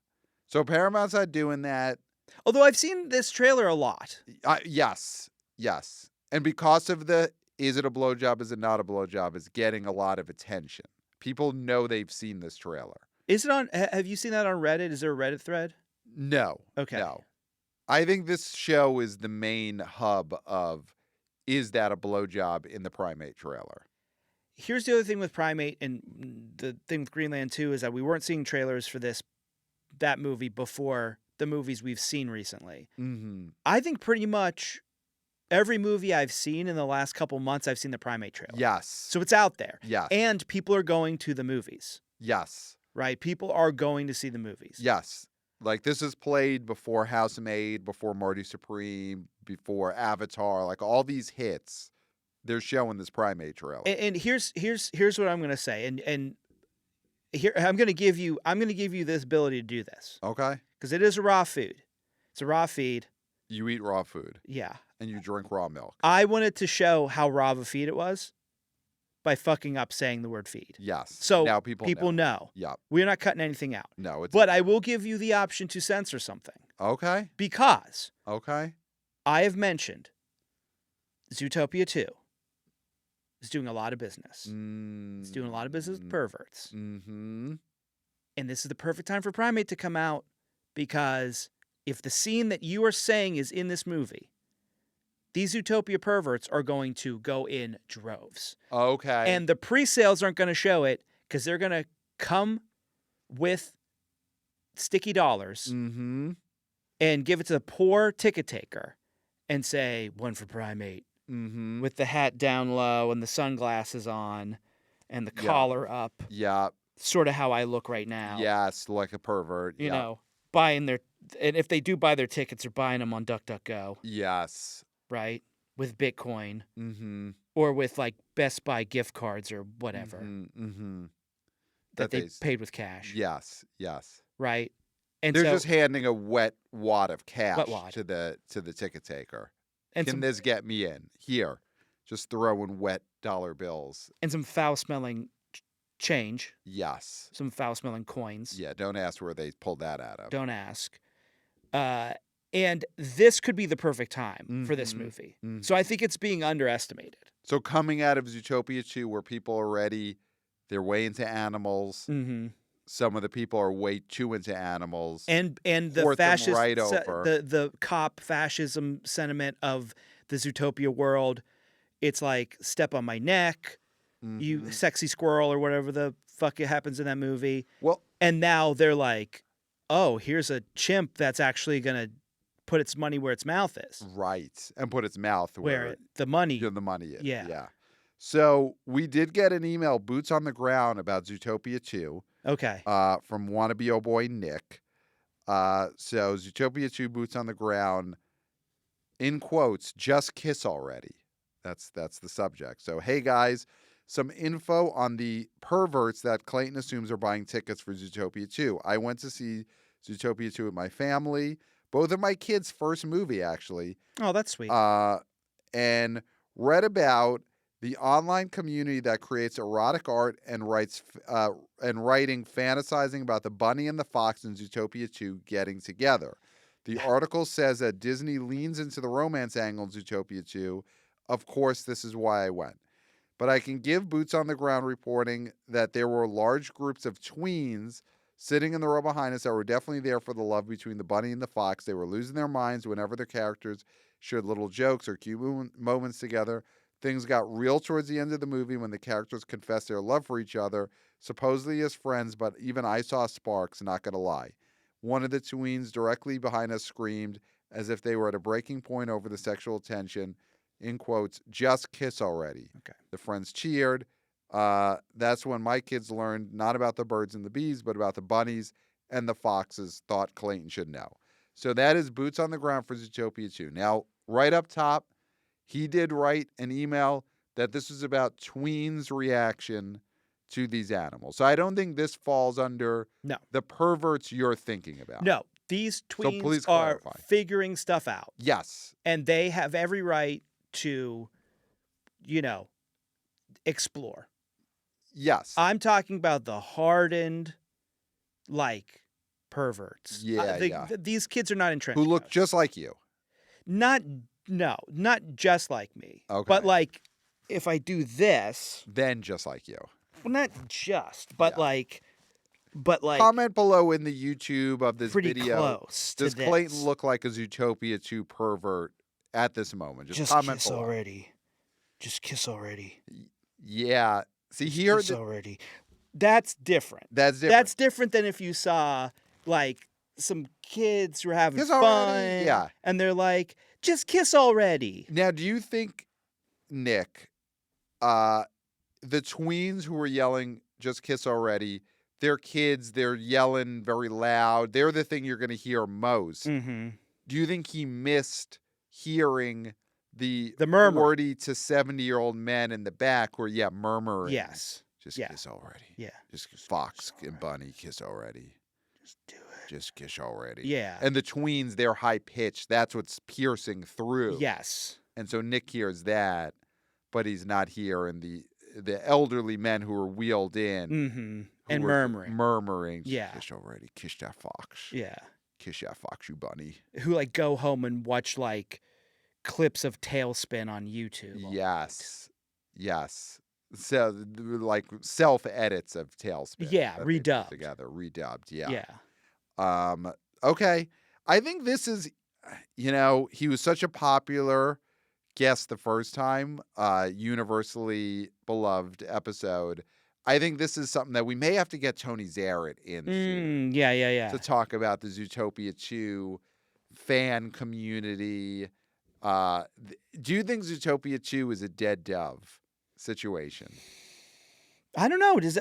So Paramount's not doing that. Although I've seen this trailer a lot. Yes. Yes. And because of the is it a blowjob, is it not a blowjob, is getting a lot of attention. People know they've seen this trailer. Is it on? Have you seen that on Reddit? Is there a Reddit thread? No. Okay. No. I think this show is the main hub of is that a blowjob in the Primate trailer? Here's the other thing with Primate and the thing with Greenland too is that we weren't seeing trailers for that movie before the movies we've seen recently. Mm-hmm. I think pretty much every movie I've seen in the last couple months, I've seen the Primate trailer. Yes. So it's out there. Yes. And people are going to the movies. Yes. Right? People are going to see the movies. Yes. Like this is played before Handmaid, before Marty Supreme, before Avatar, like all these hits. They're showing this Primate trailer. And here's what I'm going to say. And here I'm going to give you this ability to do this. Okay. Because it is a raw food. It's a raw feed. You eat raw food. Yeah. And you drink raw milk. I wanted to show how raw of a feed it was by fucking up saying the word feed. Yes. So now people know. Yep. We're not cutting anything out. No, but I will give you the option to censor something. Okay. Because okay. I have mentioned Zootopia 2 is doing a lot of business. It's doing a lot of business with perverts. Mm-hmm. And this is the perfect time for Primate to come out because if the scene that you are saying is in this movie, these Zootopia perverts are going to go in droves. Okay. And the pre-sales aren't going to show it because they're going to come with sticky dollars and give it to the poor ticket taker and say, one for Primate. With the hat down low and the sunglasses on and the collar up. Yeah. Sort of how I look right now. Yes, like a pervert. You know, buying their... And if they do buy their tickets, they're buying them on DuckDuckGo. Yes. Right? With Bitcoin. Or with, like, Best Buy gift cards or whatever. That they paid with cash. Yes. Yes. Right? And they're just handing a wet wad of cash to the ticket taker. And Can this get me in? Here. Just throwing wet dollar bills. And some foul-smelling change. Yes. Some foul-smelling coins. Yeah, don't ask where they pulled that out of. Don't ask. And this could be the perfect time for this movie. So I think it's being underestimated. So coming out of Zootopia 2 where people are already, they're way into animals. Some of the people are way too into animals. And the fascist, the cop fascism sentiment of the Zootopia world, it's like step on my neck, you sexy squirrel or whatever the fuck it happens in that movie. Well, and now they're like, oh, here's a chimp that's actually gonna put its money where its mouth is. Right, and put its mouth where the money is. Yeah. So we did get an email, boots on the ground, about Zootopia 2. Okay. From wannabe oh boy Nick. So Zootopia 2, boots on the ground. In quotes, just kiss already. That's the subject. So hey guys, some info on the perverts that Clayton assumes are buying tickets for Zootopia 2. I went to see Zootopia 2 with my family. Both of my kids' first movie, actually. Oh, that's sweet. And read about the online community that creates erotic art and writing fantasizing about the bunny and the fox in Zootopia 2 getting together. The article says that Disney leans into the romance angle in Zootopia 2. Of course, this is why I went. But I can give boots on the ground reporting that there were large groups of tweens sitting in the row behind us that were definitely there for the love between the bunny and the fox. They were losing their minds whenever their characters shared little jokes or cute moments together. Things got real towards the end of the movie when the characters confessed their love for each other, supposedly as friends, but even I saw sparks, not gonna lie. One of the tweens directly behind us screamed as if they were at a breaking point over the sexual tension. In quotes, just kiss already. Okay. The friends cheered. That's when my kids learned not about the birds and the bees, but about the bunnies and the foxes. Thought Clayton should know. So that is boots on the ground for Zootopia 2. Now, right up top, he did write an email that this was about tweens' reaction to these animals. So I don't think this falls under the perverts you're thinking about. No, these So tweens please are clarify. figuring stuff out. Yes. And they have every right to, explore. Yes. I'm talking about the hardened, perverts. Yeah. These kids are not in trench Who look coats. just like you. Not just like me. Okay. But if I do this, Then just like you. well, not just, but Yeah. Comment below in the YouTube of this pretty video. close to Does this. Clayton look like a Zootopia 2 pervert at this moment? Just comment kiss below. already. Just kiss already. Yeah. See, here Kiss already. That's different. That's different. That's different than if you saw some kids who are having Kiss fun. already, yeah. And they're like, just kiss already. Now, do you think, Nick, the tweens who were yelling, just kiss already, they're kids, they're yelling very loud, they're the thing you're going to hear most. Mm-hmm. Do you think he missed hearing the murmur. 40 to 70-year-old men in the back who are, murmuring? Yes. Just Yeah. kiss already. Yeah. Just Fox and Bunny, kiss already. Just do it. Just kiss already. Yeah. And the tweens, they're high pitched. That's what's piercing through. Yes. And so Nick hears that, but he's not hearing the elderly men who are wheeled in. Mm-hmm. And were murmuring. Murmuring. Yeah. Kiss already. Kiss that fox. Yeah. Kiss that fox, you bunny. Who go home and watch clips of Tailspin on YouTube. Yes. Yes. So self edits of Tailspin. Yeah, that they put redubbed. together. Redubbed. Yeah. Yeah. Okay. I think this is, he was such a popular guest the first time, universally beloved episode. I think this is something that we may have to get Tony Zarrett into. Yeah. To talk about the Zootopia 2 fan community. Do you think Zootopia 2 is a dead dove situation? I don't know. Does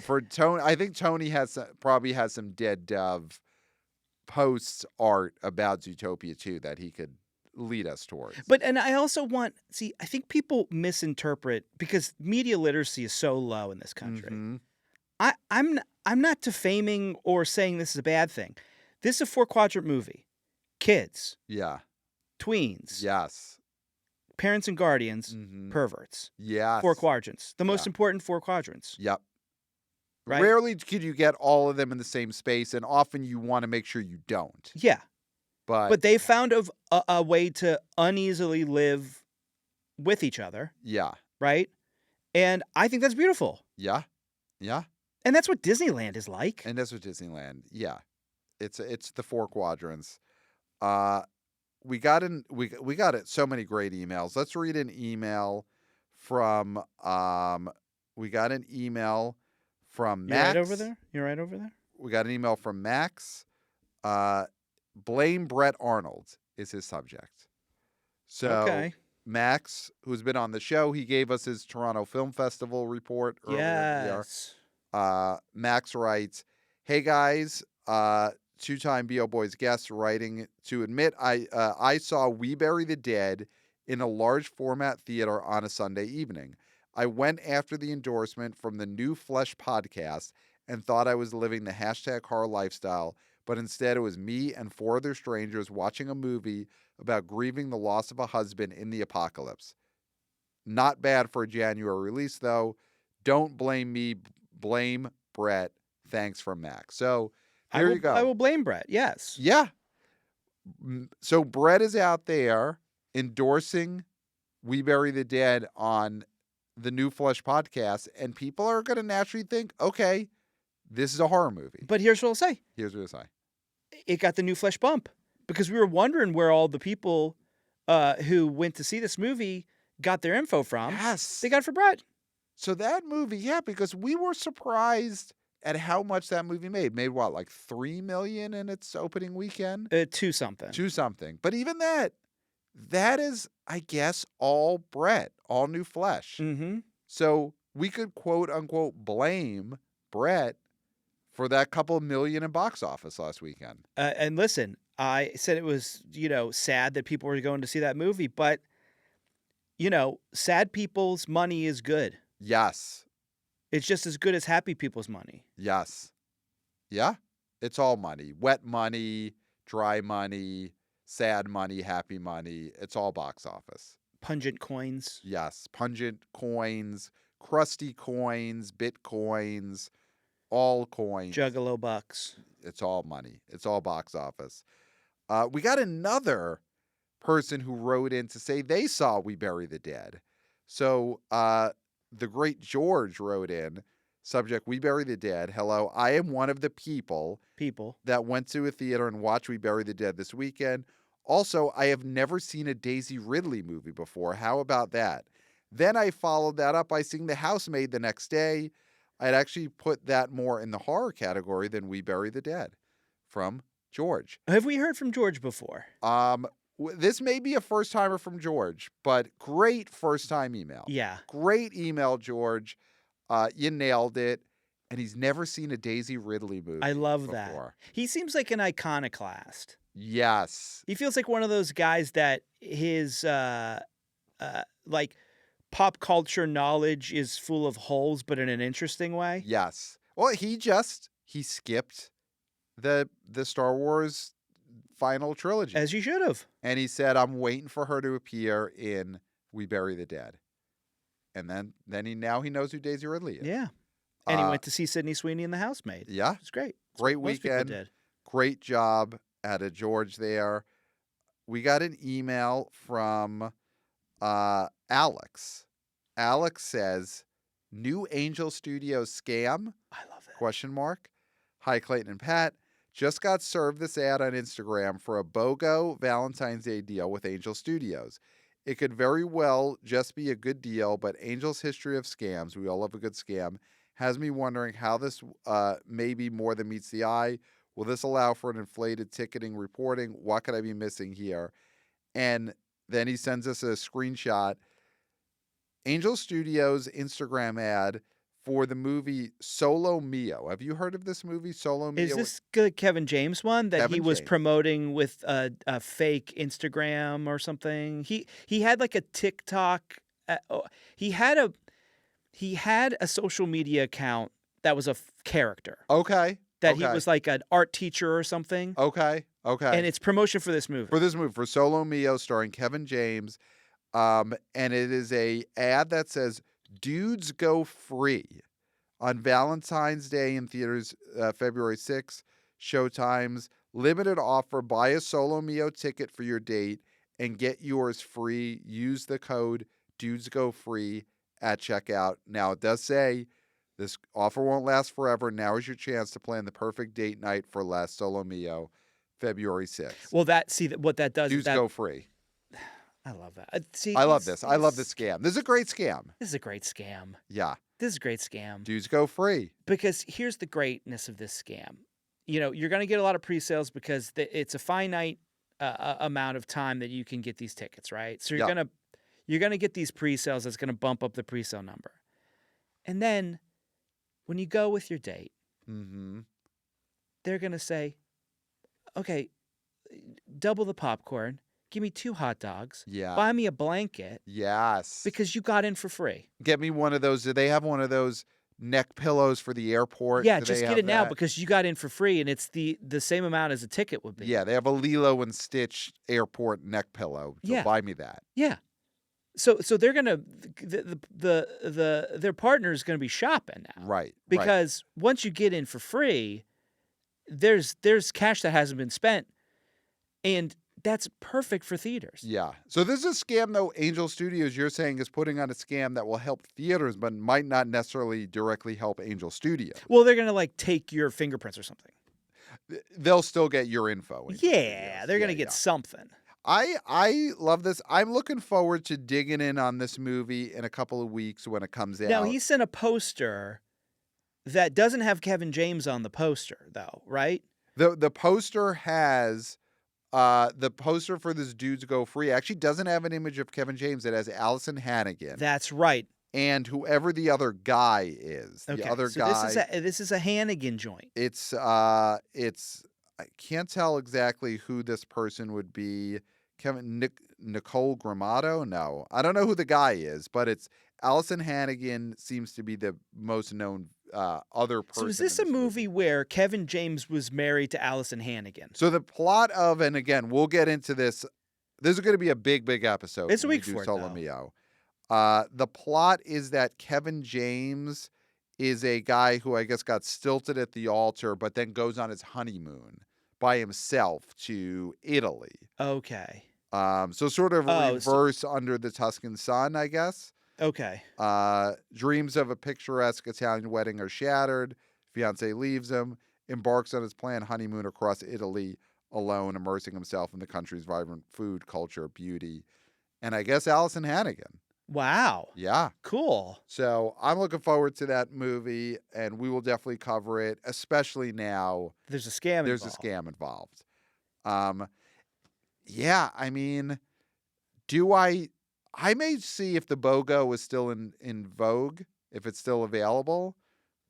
For Tony, I think Tony probably has some dead dove posts art about Zootopia 2 that he could lead us towards. And I also I think people misinterpret because media literacy is so low in this country. Mhm. I'm not defaming or saying this is a bad thing. This is a 4-quadrant movie. Kids, Yeah. tweens, Yes. parents and guardians, Mhm. perverts. Yes. 4 quadrants. The most Yeah. important 4 quadrants. Yep. Right? Rarely could you get all of them in the same space, and often you want to make sure you don't. Yeah. But they found a way to uneasily live with each other, yeah. right? And I think that's beautiful. Yeah. Yeah. And that's what Disneyland is like. And that's what Disneyland. Yeah. It's the 4 quadrants. We got so many great emails. Let's read an email from we got an email from You Max. right over there? You right over there? We got an email from Max. Blame Brett Arnold is his subject. So Okay. Max, who's been on the show, he gave us his Toronto Film Festival report earlier in the year. Yes. Max writes, "Hey guys, 2-time BO Boys guest writing to admit I saw We Bury the Dead in a large format theater on a Sunday evening. I went after the endorsement from the New Flesh podcast and thought I was living the #horror lifestyle, but instead it was me and 4 other strangers watching a movie about grieving the loss of a husband in the apocalypse. Not bad for a January release, though. Don't blame me. Blame Brett. Thanks from Max." So here you go. I will blame Brett. Yes. Yeah. So Brett is out there endorsing We Bury the Dead on the New Flesh podcast, and people are going to naturally think, okay, this is a horror movie. But here's what I'll say. Here's what I'll say. It got the New Flesh bump because we were wondering where all the people who went to see this movie got their info from. Yes. They got it for Brett. So that movie, yeah, because we were surprised at how much that movie made. Made what, like $3 million in its opening weekend? 2 something. To something. But even that is, I guess, all Brett, all new flesh. Mm-hmm. So we could quote unquote blame Brett for that couple million in box office last weekend. And listen, I said it was, sad that people were going to see that movie, but, sad people's money is good. Yes. It's just as good as happy people's money. Yes. Yeah. It's all money. Wet money, dry money, sad money, happy money. It's all box office. Pungent coins. Yes. Pungent coins, crusty coins, bitcoins, all coins. Juggalo bucks. It's all money. It's all box office. We got another person who wrote in to say they saw We Bury the Dead. So the great George wrote in, subject, We Bury the Dead. Hello, I am one of the people that went to a theater and watched We Bury the Dead this weekend. Also, I have never seen a Daisy Ridley movie before. How about that? Then I followed that up by seeing The Housemaid the next day. I'd actually put that more in the horror category than We Bury the Dead. From George. Have we heard from George before? This may be a first timer from George, but great first time email. Yeah. Great email, George. You nailed it. And he's never seen a Daisy Ridley movie. I love before. that. He seems like an iconoclast. Yes. He feels like one of those guys that his like pop culture knowledge is full of holes, but in an interesting way. Yes. Well, he skipped the Star Wars final trilogy. As you should have. And he said, I'm waiting for her to appear in We Bury the Dead. And then he knows who Daisy Ridley is. Yeah. And he went to see Sydney Sweeney in The Housemaid. Yeah. It's great. Great Most people weekend. did. Great job out of George there. We got an email from Alex. Alex says, new Angel Studios scam? I love that. Question mark. Hi, Clayton and Pat. Just got served this ad on Instagram for a BOGO Valentine's Day deal with Angel Studios. It could very well just be a good deal, but Angel's history of scams, we all love a good scam, has me wondering how this may be more than meets the eye. Will this allow for an inflated ticketing reporting? What could I be missing here? And then he sends us a screenshot. Angel Studios Instagram ad for the movie Solo Mio. Have you heard of this movie, Solo Mio? Is this the Kevin James one that Kevin he was James. promoting with a fake Instagram or something? He had like a TikTok. He had a social media account that was a character. Okay. That he was like an art teacher or something. Okay. And it's promotion for this movie. For Solo Mio, starring Kevin James. And it is a ad that says, dudes go free on Valentine's Day in theaters, February 6th. Showtimes, limited offer. Buy a Solo Mio ticket for your date and get yours free. Use the code dudes go free at checkout. Now, it does say this offer won't last forever. Now is your chance to plan the perfect date night for last Solo Mio, February 6th. Well, what that does Dudes is go free. I love that. See, I love this. I love this scam. This is a great scam. This is a great scam. Yeah. This is a great scam. Dudes go free. Because here's the greatness of this scam. You're going to get a lot of pre-sales because it's a finite amount of time that you can get these tickets, right? So you're going to get these pre-sales that's going to bump up the pre-sale number. And then when you go with your date, they're going to say, okay, double the popcorn. Give me 2 hot dogs. Yeah. Buy me a blanket. Yes. Because you got in for free. Get me one of those. Do they have one of those neck pillows for the airport? Yeah, Do just they get have it now that? because you got in for free and it's the same amount as a ticket would be. Yeah, they have a Lilo and Stitch airport neck pillow. So Yeah. buy me that. Yeah. So they're gonna their partner is gonna be shopping now. Right. Because once you get in for free, there's cash that hasn't been spent. And that's perfect for theaters. Yeah. So this is a scam, though. Angel Studios, you're saying, is putting on a scam that will help theaters, but might not necessarily directly help Angel Studios. Well, they're going to like take your fingerprints or something. They'll still get your info. Angel Yeah, Studios. they're going to get something. I love this. I'm looking forward to digging in on this movie in a couple of weeks when it comes out. Now, he sent a poster that doesn't have Kevin James on the poster, though, right? The poster has the poster for this Dudes Go Free actually doesn't have an image of Kevin James. It has Allison Hannigan That's right. and whoever the other guy is. Okay, The other so guy. this is a Hannigan joint. It's I can't tell exactly who this person would be. Nicole Gramato? No. I don't know who the guy is, but it's Allison Hannigan seems to be the most known other person. So is this in a movie where Kevin James was married to Allison Hannigan? So the plot of, and again, we'll get into this. This is going to be a big episode. It's a when week we do for it, Solo though. Mio. The plot is that Kevin James is a guy who I guess got stilted at the altar, but then goes on his honeymoon by himself to Italy. Okay. So sort of reverse Under the Tuscan Sun, I guess. Okay. Dreams of a picturesque Italian wedding are shattered. Fiance leaves him, embarks on his planned honeymoon across Italy alone, immersing himself in the country's vibrant food, culture, beauty, and I guess Allison Hannigan. Wow. Yeah. Cool. So I'm looking forward to that movie, and we will definitely cover it, especially now. There's a scam There's involved. a scam involved. Yeah, I mean, I may see if the BOGO is still in vogue, if it's still available.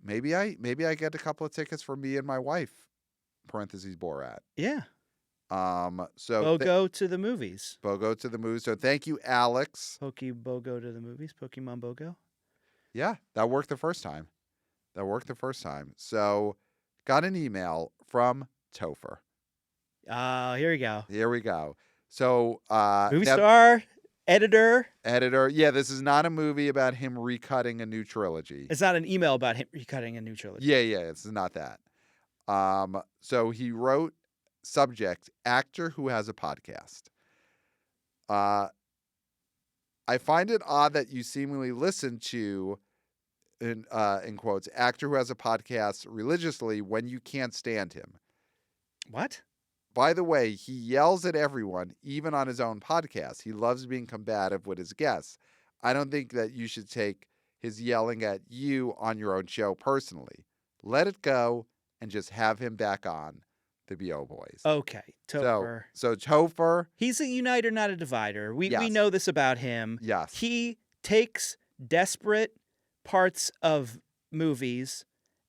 Maybe I get a couple of tickets for me and my wife. Parentheses Borat. Yeah. So BOGO to the movies. BOGO to the movies. So thank you, Alex. BOGO to the movies. Pokemon BOGO. Yeah, that worked the first time. So got an email from Topher. Here we go. Here we go. So Movie star, editor. Yeah, this is not a movie about him recutting a new trilogy. It's not an email about him recutting a new trilogy. Yeah, it's not that. So he wrote, subject, actor who has a podcast. I find it odd that you seemingly listen to, in quotes, actor who has a podcast religiously when you can't stand him. What? By the way, he yells at everyone, even on his own podcast. He loves being combative with his guests. I don't think that you should take his yelling at you on your own show personally. Let it go and just have him back on the B.O. Boys. Okay, Topher. So Topher. He's a uniter, not a divider. We Yes. know this about him. Yes. He takes desperate parts of movies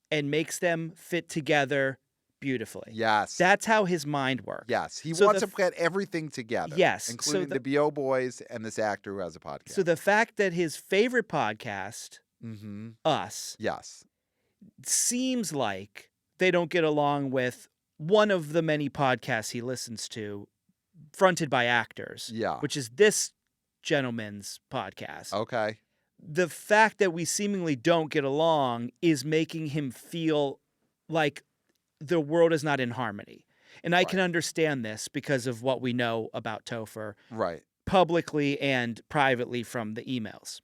and makes them fit together beautifully. Yes. That's how his mind works. Yes. He So wants to get everything together. Yes. Including the B.O. Boys and this actor who has a podcast. So the fact that his favorite podcast, Us, yes, seems like they don't get along with one of the many podcasts he listens to, fronted by actors. Yeah. Which is this gentleman's podcast. Okay. The fact that we seemingly don't get along is making him feel like the world is not in harmony. And I can understand this because of what we know about Topher. Right. Publicly and privately from the emails.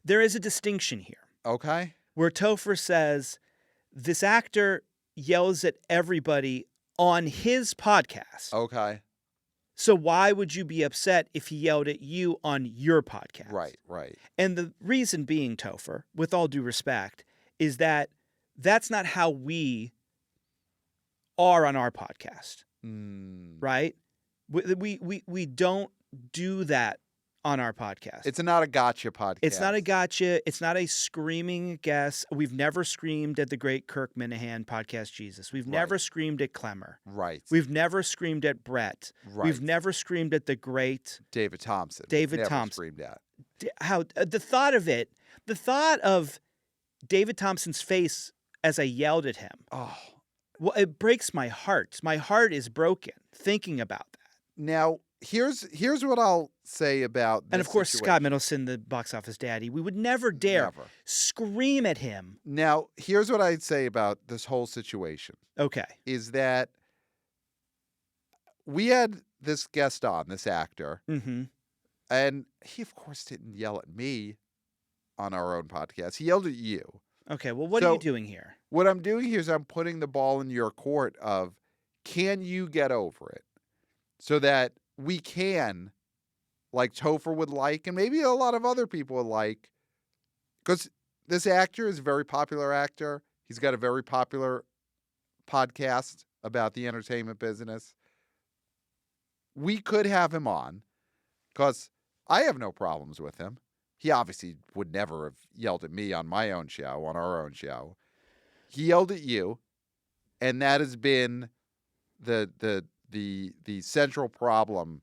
There is a distinction here. Okay. Where Topher says, this actor yells at everybody on his podcast. Okay. So why would you be upset if he yelled at you on your podcast? Right. And the reason being, Topher, with all due respect, is that that's not how we are on our podcast. Right? We don't do that on our podcast. It's not a gotcha podcast. It's not a gotcha. It's not a screaming guess. We've never screamed at the great Kirk Minahan podcast, Jesus. We've never screamed at Clemmer. Right. We've never screamed at Brett. Right. We've never screamed at the great David Thompson. David never Thompson. Screamed at. The thought of David Thompson's face as I yelled at him. Oh. Well, it breaks my heart. My heart is broken thinking about that. Now, here's what I'll say about this and of course, situation. Scott Middleton, the box office daddy, we would never dare scream at him. Now, here's what I'd say about this whole situation. Okay. Is that we had this guest on, this actor, and he, of course, didn't yell at me on our own podcast. He yelled at you. Okay, well, what are you doing here? What I'm doing here is I'm putting the ball in your court of, can you get over it? So that we can, like Topher would like, and maybe a lot of other people would like, because this actor is a very popular actor. He's got a very popular podcast about the entertainment business. We could have him on because I have no problems with him. He obviously would never have yelled at me on my own show, on our own show. He yelled at you, and that has been the central problem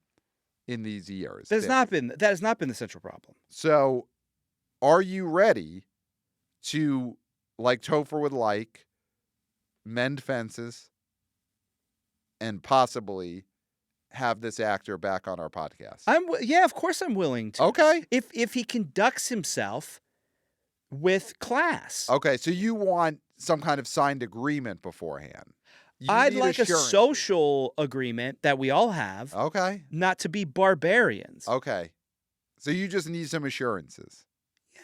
in these years. That has not been the central problem. So, are you ready to, like Topher would like, mend fences and possibly have this actor back on our podcast? Yeah, of course I'm willing to. Okay. If he conducts himself with class. Okay, so you want some kind of signed agreement beforehand. I'd need like assurance. a social agreement that we all have. Okay. Not to be barbarians. Okay. So you just need some assurances.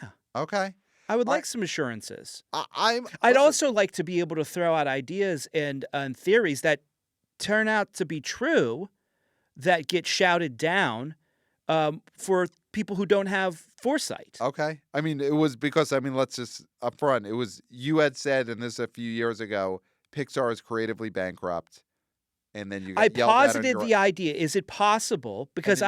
Yeah. Okay. I would like some assurances. I'd also like to be able to throw out ideas and theories that turn out to be true that get shouted down for people who don't have foresight. Okay. I mean, it was because, let's just up front, it was, you had said, and this a few years ago, Pixar is creatively bankrupt. And then you got yelled at posited the idea. Is it possible? Because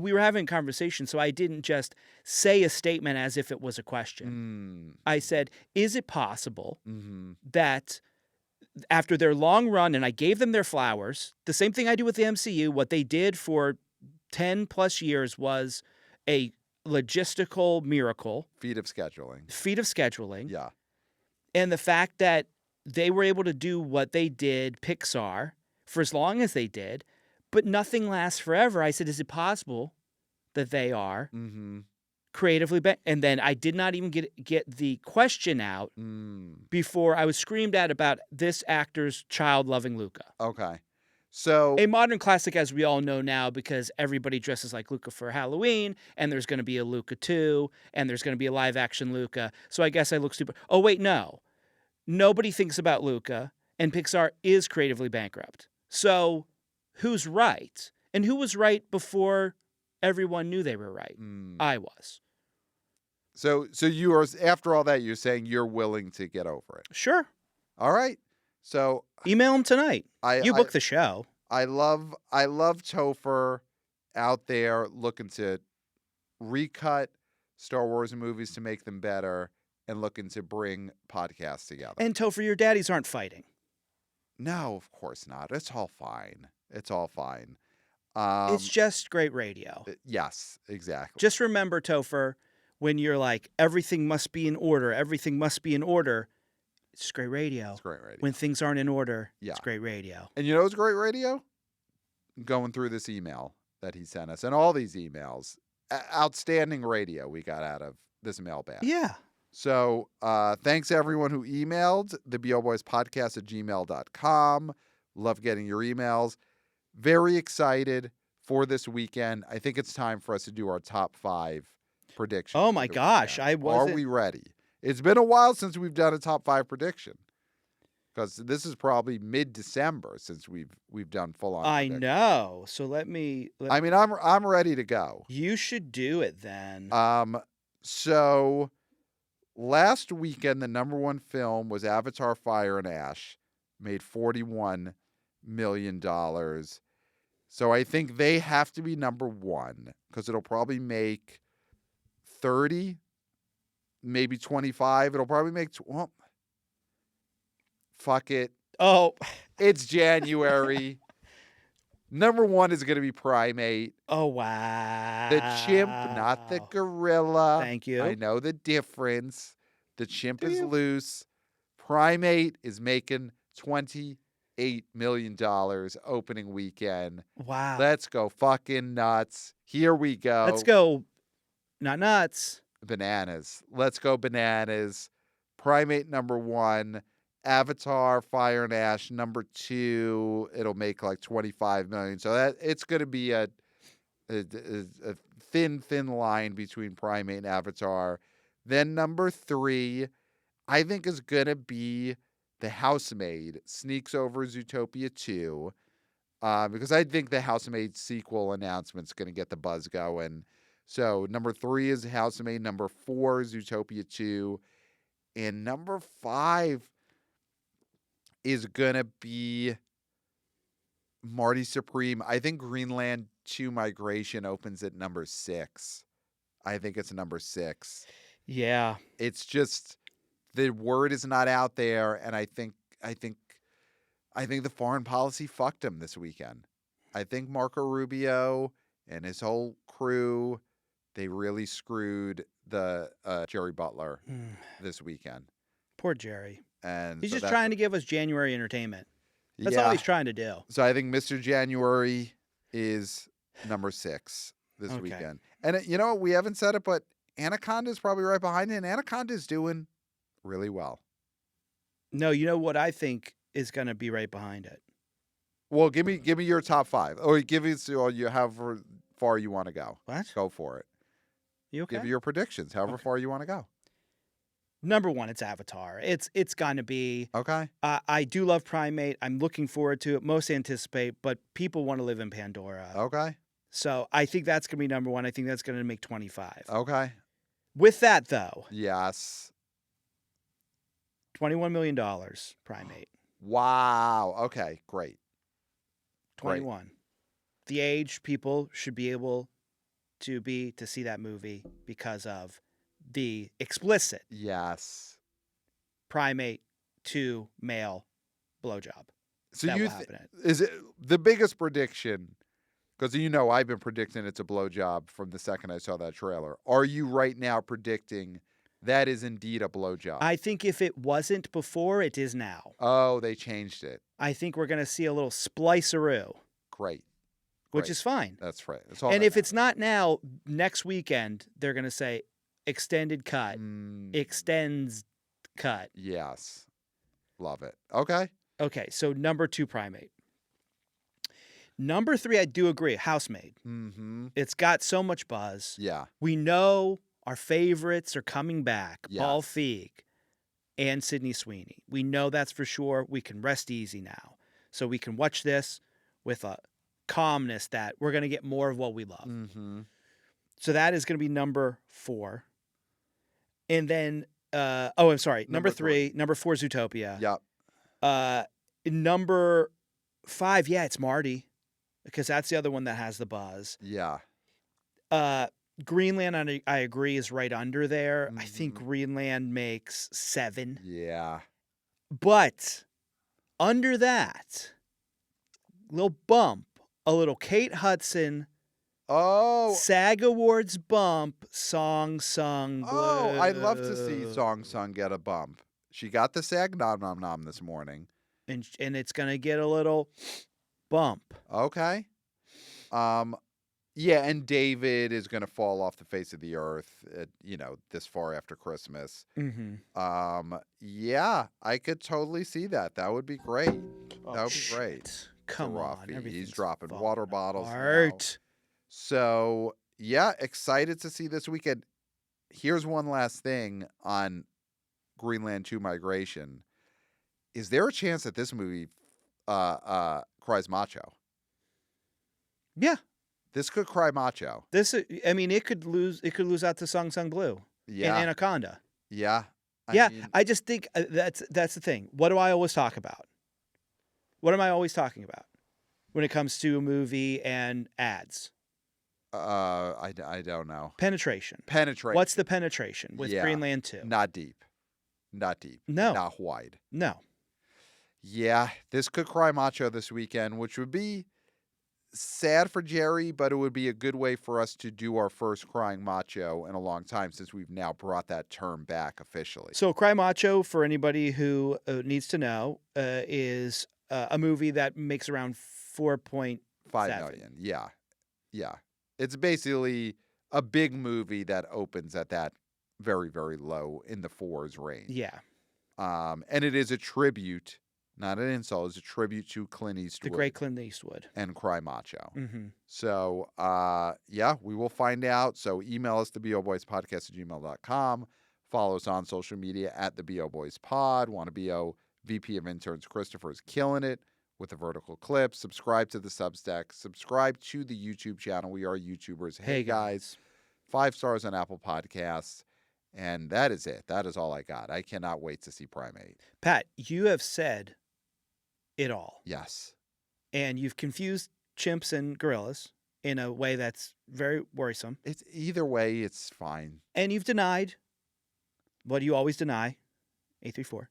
we were having a conversation, so I didn't just say a statement as if it was a question. I said, is it possible that after their long run, and I gave them their flowers, the same thing I do with the MCU, what they did for 10 plus years was a logistical miracle. Feat of scheduling. Yeah. And the fact that they were able to do what they did, Pixar, for as long as they did, but nothing lasts forever. I said, is it possible that they are creatively and then I did not even get the question out before I was screamed at about this actor's child-loving Luca. Okay. So a modern classic, as we all know now, because everybody dresses like Luca for Halloween, and there's going to be a Luca 2, and there's going to be a live-action Luca. So I guess I look stupid. Oh, wait, no. Nobody thinks about Luca, and Pixar is creatively bankrupt. So who's right? And who was right before everyone knew they were right? I was. So you are, after all that, you're saying you're willing to get over it. Sure. All right. So email him tonight. You book the show. I love Topher out there looking to recut Star Wars movies to make them better and looking to bring podcasts together. And Topher, your daddies aren't fighting. No, of course not. It's all fine. It's just great radio. Yes, exactly. Just remember, Topher, when you're like, everything must be in order, it's great radio. It's great radio. When things aren't in order, it's great radio. And you know what's great radio? Going through this email that he sent us and all these emails. Outstanding radio we got out of this mailbag. Yeah. So thanks everyone who emailed, theboboyspodcast@gmail.com. Love getting your emails. Very excited for this weekend. I think it's time for us to do our top 5 predictions. Oh my gosh, Are we ready? It's been a while since we've done a top 5 prediction. Because this is probably mid-December since we've done full-on prediction. I know. So I'm ready to go. You should do it then. So last weekend, the number 1 film was Avatar: Fire and Ash, made $41 million. So I think they have to be number 1 because it'll probably make 30, maybe 25. It'll probably make fuck it. Oh, it's January. Number 1 is going to be Primate. Oh, wow. The chimp, not the gorilla. Thank you. I know the difference. The chimp is loose. Primate is making $28 million opening weekend. Wow. Let's go fucking nuts. Here we go. Let's go. Not nuts. Bananas. Let's go bananas. Primate number 1. Avatar: Fire and Ash number 2. It'll make like 25 million. So that it's going to be a thin line between Primate and Avatar. Then number 3, I think is going to be The Housemaid. Sneaks over Zootopia 2. Because I think the Housemaid sequel announcement's going to get the buzz going. So number 3 is Housemaid. Number 4 is Zootopia 2. And number 5 is going to be Marty Supreme. I think Greenland 2 Migration opens at number 6. I think it's number 6. Yeah. It's just the word is not out there, and I think the foreign policy fucked him this weekend. I think Marco Rubio and his whole crew, they really screwed the Jerry Butler this weekend. Poor Jerry. And He's so just that's- trying to give us January entertainment. That's all Yeah. he's trying to do. So I think Mr. January is number 6 this Okay. weekend. And you know, we haven't said it, but Anaconda is probably right behind it. And Anaconda is doing really well. No, you know what I think is going to be right behind it? Well, give me your top 5, or give us however far you want to go. What? Go for it. You okay? Give your predictions, however Okay. far you want to go. Number 1, it's Avatar. It's going to be. Okay. I do love Primate. I'm looking forward to it. Most anticipate, but people want to live in Pandora. Okay. So I think that's going to be number 1. I think that's going to make 25. Okay. With that, though, Yes. $21 million, Primate. Wow. Okay. Great. 21. The age people should be able to see that movie because of the explicit Yes. Primate to male blowjob. So That you will happen. is it the biggest prediction? Because I've been predicting it's a blowjob from the second I saw that trailer. Are you right now predicting that is indeed a blowjob? I think if it wasn't before, it is now. Oh, they changed it. I think we're going to see a little spliceroo, Great. which Great. is fine. That's right. That's all And that if it's not now, next weekend, they're going to say extended cut, extends cut. Yes. Love it. Okay. Okay, so number 2, Primate. Number 3, I do agree, Housemaid. Mm-hmm. It's got so much buzz. Yeah. We know our favorites are coming back, Paul Yes. Feig and Sydney Sweeney. We know that's for sure. We can rest easy now. So we can watch this with a calmness that we're going to get more of what we love. Mm-hmm. So that is going to be number 4. And then, I'm sorry, number 3. Number 4 is Zootopia. Yep. Number 5, yeah, it's Marty, because that's the other one that has the buzz. Yeah. Greenland, I agree, is right under there. I think Mhm. Greenland makes 7. Yeah. But under that, little bump, a little Kate Hudson, Oh. SAG Awards bump, song sung blue. Oh, I'd love to see Song Sung get a bump. She got the SAG nom this morning. And it's going to get a little bump. Okay. Yeah, and David is going to fall off the face of the earth, this far after Christmas. Mm-hmm. Yeah, I could totally see that. That would be great. That would be great. Shit. Come So on. Rafi, he's everything's dropping falling water bottles now. apart. So, yeah, excited to see this weekend. Here's one last thing on Greenland 2 Migration. Is there a chance that this movie cries macho? Yeah. This could cry macho. It could lose out to Song Sung Blue Yeah. and Anaconda. Yeah. I just think that's the thing. What do I always talk about? What am I always talking about when it comes to a movie and ads? I don't know. Penetration. Penetration. What's the penetration with Yeah. Greenland 2? Not deep. Not deep. No. Not wide. No. Yeah, this could cry macho this weekend, which would be sad for Jerry, but it would be a good way for us to do our first crying macho in a long time since we've now brought that term back officially. So Cry Macho, for anybody who needs to know, is a movie that makes around 4.5 $5 million. Yeah. Yeah. It's basically a big movie that opens at that very, very low in the 4s range. Yeah. And it is a tribute, not an insult, it's a tribute to Clint Eastwood. The great Clint Eastwood. And Cry Macho. Mm-hmm. So, yeah, we will find out. So email us, theboboyspodcast@gmail.com. Follow us on social media at theboboyspod. Want to BO VP of Interns Christopher is killing it with the vertical clips. Subscribe to the Substack. Subscribe to the YouTube channel. We are YouTubers. Hey, guys. 5 stars on Apple Podcasts. And that is it. That is all I got. I cannot wait to see Primate. Pat, you have said it all. Yes. And you've confused chimps and gorillas in a way that's very worrisome. It's either way, it's fine. And you've denied what you always deny, 834.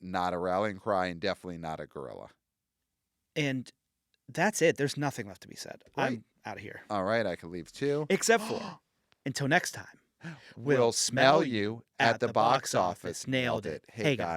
Not a rallying cry, and definitely not a gorilla. And that's it. There's nothing left to be said. Right. I'm out of here. All right, I can leave too. Except for, until next time, We'll smell you at the box office. Nailed it. Hey, guys.